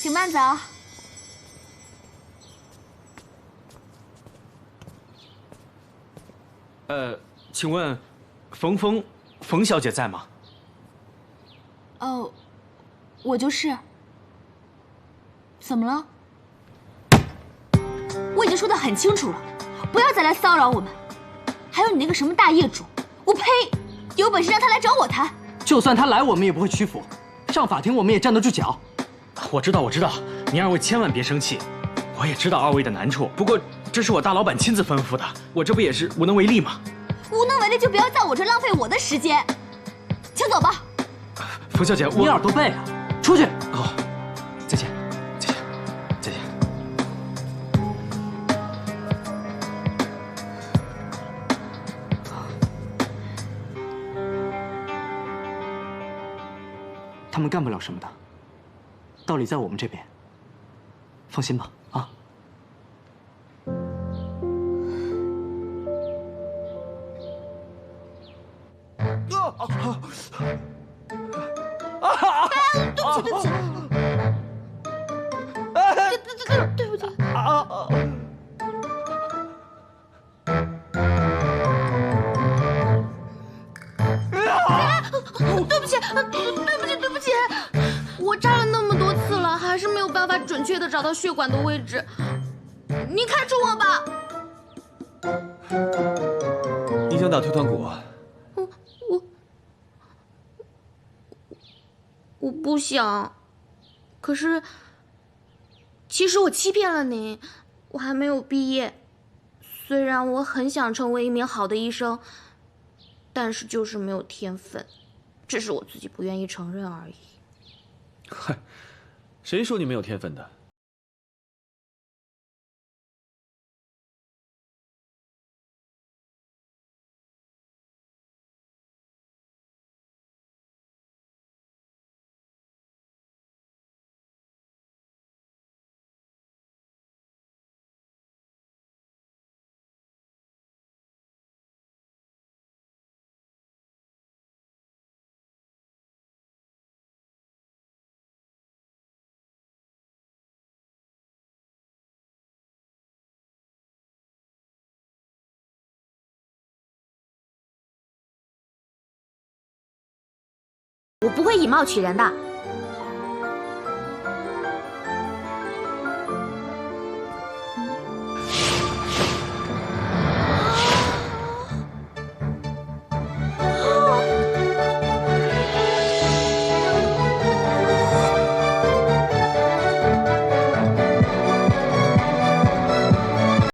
請慢走。请问冯小姐在吗？哦，我就是。怎么了？我已经说得很清楚了，不要再来骚扰我们。还有你那个什么大业主，我呸！有本事让他来找我谈。就算他来，我们也不会屈服，上法庭我们也站得住脚。我知道，您二位千万别生气。我也知道二位的难处，不过这是我大老板亲自吩咐的，我这不也是无能为力吗？无能为力就不要在我这浪费我的时间，请走吧。冯小姐，你耳朵背啊，出去。哦，再见，再见，再见。他们干不了什么的，道理在我们这边。放心吧，啊。对不起，对不起。对不起，我扎了那么多次了，还是没有办法准确的找到血管的位置。你看住我吧。你想打退团鼓啊？我不想，可是，其實我欺騙了你，我還沒有畢業。雖然我很想成為一名好的醫生，但是就是沒有天分，只是我自己不願意承認而已。嗨，誰說你沒有天分的？我不會以貌取人的。